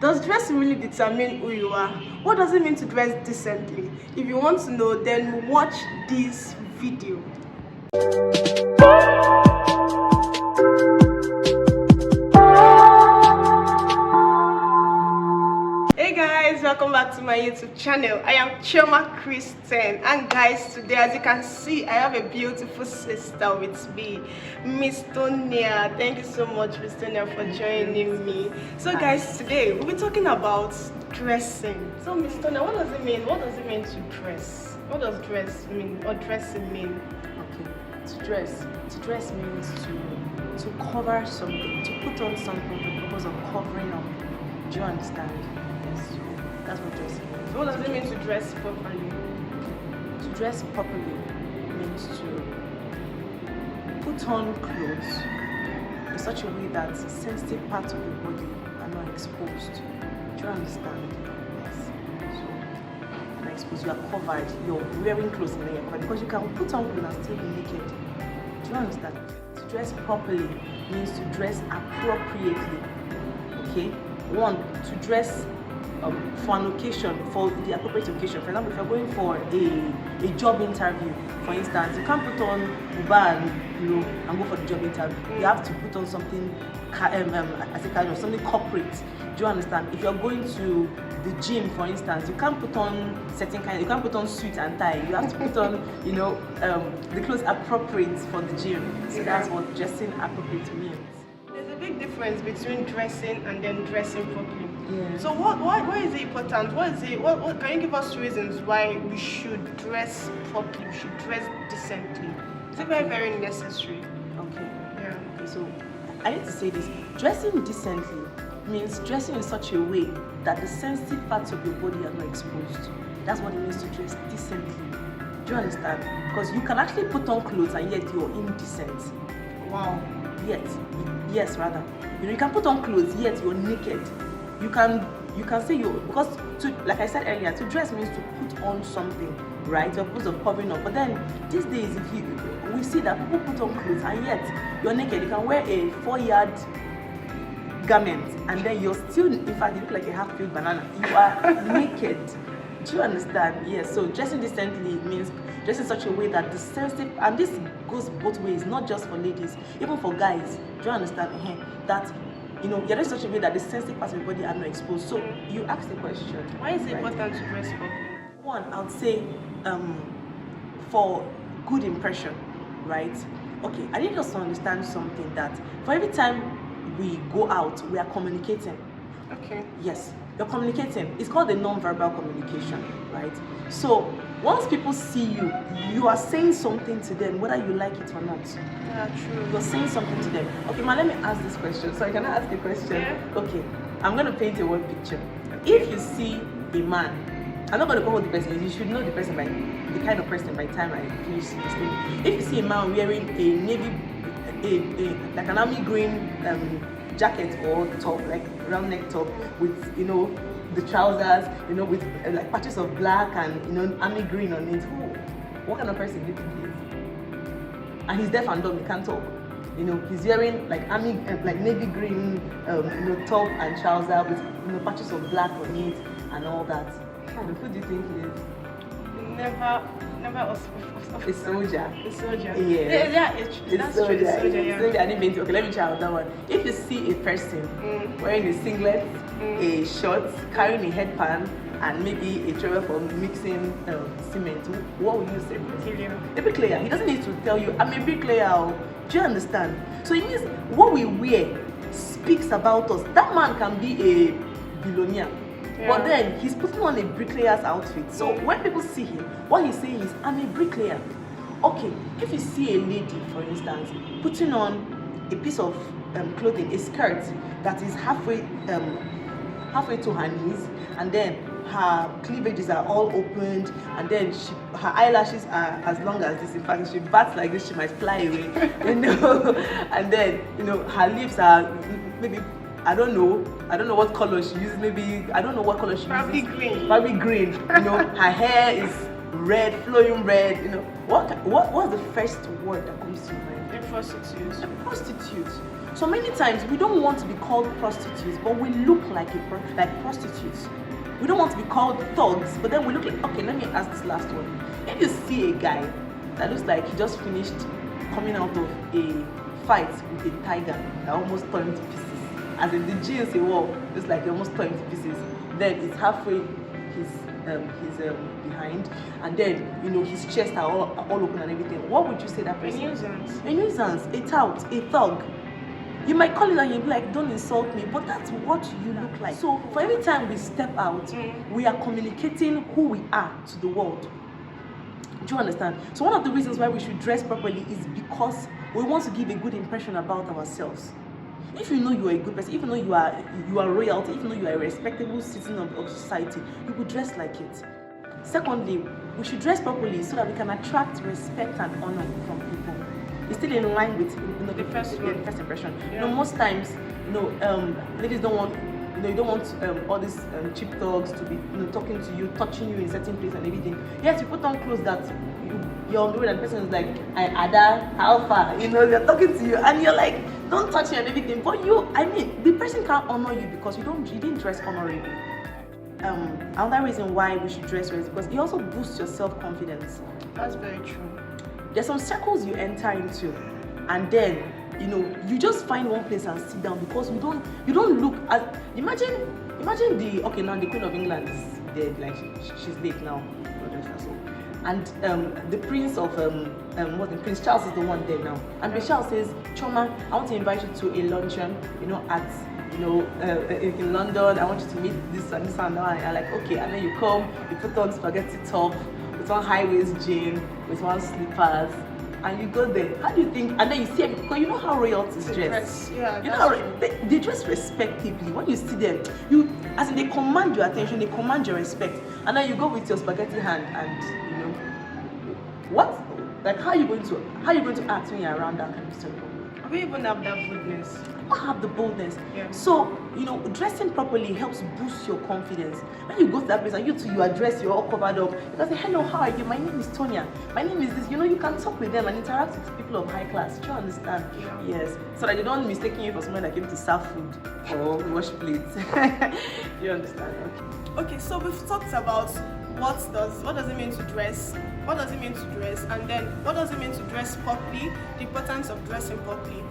Does dressing really determine who you are? What does it mean to dress decently? If you want to know, then watch this video. Hey guys, welcome back to my YouTube channel. I am Chioma Christian, and guys, today as you can see I have a beautiful sister with me, Miss Tonia. Thank you so much, Miss Tonia, for joining me. So guys, today we'll be talking about dressing. So Miss Tonia, what does it mean? What does it mean to dress? What does dress mean, or dressing mean? Okay, to dress means to cover something, to put on something for the purpose of covering up. Do you understand? Yes, that's what dressing means. So what does it mean to dress properly? To dress properly means to put on clothes in such a way that sensitive parts of your body are not exposed. Do you understand? Yes. So, you're not exposed, you are covered, you're wearing clothes and then you're covered, because you can put on clothes and still be naked. Do you understand? To dress properly means to dress appropriately. Okay? One, to dress for an occasion, for the appropriate occasion. For example, if you're going for a job interview, for instance, you can't put on buba and go for the job interview. You have to put on something as a kind of something corporate. Do you understand? If you're going to the gym, for instance, you can't put on certain kind. You can't put on suit and tie. You have to put on, the clothes appropriate for the gym. So that's what dressing appropriate means. There's a big difference between dressing and then dressing properly. Yeah. So why is it important? What can you give us reasons why we should dress properly, we should dress decently? Is it very, very necessary? Okay. Yeah. Okay, so I need to say this. Dressing decently means dressing in such a way that the sensitive parts of your body are not exposed. That's what it means to dress decently. Do you understand? Because you can actually put on clothes and yet you're indecent. Wow. Yes, rather. You can put on clothes yet you're naked. You can say because like I said earlier, to dress means to put on something, right? You're supposed to covering up. But then these days, we see that people put on clothes and yet you're naked. You can wear a 4-yard garment and then you're still, in fact, you look like a half-peeled banana. You are naked. Do you understand? Yes. So dressing decently means dressing in such a way that the sensitive, and this goes both ways, not just for ladies, even for guys. Do you understand? That you're dressing in such a way that the sensitive parts of your body are not exposed. So you asked the question. Why is it important to dress properly? One, I would say for good impression, right? Okay, I need us to understand something, that for every time we go out, we are communicating. Okay. Yes, you're communicating. It's called the non-verbal communication, right? So once people see you, you are saying something to them, whether you like it or not. Yeah, true. You're saying something to them. Okay, let me ask this question. Sorry, can I ask a question? Yeah. Okay, I'm going to paint a word picture. If you see a man, I'm not going to call the person. You should know the person by the kind of person by the time I finish this thing. If you see a man wearing a navy, like an army green jacket or top, like round neck top, with the trousers, with like patches of black and army green on it. What kind of person do you think he is? And he's deaf and dumb, he can't talk. He's wearing like like navy green, top and trouser with patches of black on it and all that. Who do you think he is? Never A soldier. A soldier. Yeah. That's true. A soldier. Yeah. I didn't mean to. Okay, let me try out that one. If you see a person wearing a singlet, a short, carrying a headband, and maybe a trailer for mixing cement, what would you say? A bricklayer. He doesn't need to tell you, I'm a bricklayer. Do you understand? So it means what we wear speaks about us. That man can be a billionaire. Yeah. But then he's putting on a bricklayer's outfit. So when people see him, what he's saying is, I'm a bricklayer. Okay, if you see a lady, for instance, putting on a piece of clothing, a skirt that is halfway to her knees, and then her cleavages are all opened, and then her eyelashes are as long as this. In fact, if she bats like this, she might fly away. And then her lips are maybe, I don't know what color she uses. Maybe I don't know what color she Probably uses. green. Probably green. Her hair is red, flowing red. What's the first word that comes to your mind? A prostitute. A prostitute. So many times we don't want to be called prostitutes, but we look like prostitutes. We don't want to be called thugs, but then we look like, okay, let me ask this last one. If you see a guy that looks like he just finished coming out of a fight with a tiger that almost tore him to pieces, as in the jeans he wore, looks like he almost tore him to pieces, then it's halfway his behind, and then you know his chest are all open and everything. What would you say that person? A nuisance, a tout, a thug. You might call it and you'll be like, don't insult me, but that's what you look like. So for every time we step out, we are communicating who we are to the world. Do you understand? So one of the reasons why we should dress properly is because we want to give a good impression about ourselves. If you know you are a good person, if you know you are royalty, if you know you are a respectable citizen of society, you will dress like it. Secondly, we should dress properly so that we can attract respect and honor from people. It's still in line with the first impression. Yeah. You know, most times, ladies don't want, you don't want all these cheap thugs to be, talking to you, touching you in certain places and everything. Yes, you put on clothes that you're on the road and the person is like, Ada, Alpha, they're talking to you and you're like, don't touch you and everything. But the person can't honor you because you didn't dress honorably. Another reason why we should dress well is because it also boosts your self-confidence. That's very true. There's some circles you enter into, and then you just find one place and sit down because you don't look as imagine the Queen of England is dead, like she's late now, and the Prince of Prince Charles is the one dead now, and Prince Charles says, Choma, I want to invite you to a luncheon, in London. I want you to meet this and this and that. And you're like, okay, and then you come, you put on spaghetti top with one high-waist jean, with one slippers, and you go there. How do you think? And then you see everything, because you know how royalties dress. Yeah, you know how they dress respectively. When you see them, they command your attention, they command your respect, and then you go with your spaghetti hand, and how are you going to act when you're around that kind of circle? We even have that boldness. Don't have the boldness. Yeah. So, dressing properly helps boost your confidence. When you go to that place and you are dressed, you're all covered up, you can say, hello, how are you? My name is Tonya. My name is this. You can talk with them and interact with people of high class. Do you understand? Yeah. Yes. So that they don't mistake you for someone that came to serve food or wash plates. You understand? Okay, so we've talked about what does it mean to dress, and then what does it mean to dress properly, the importance of dressing properly.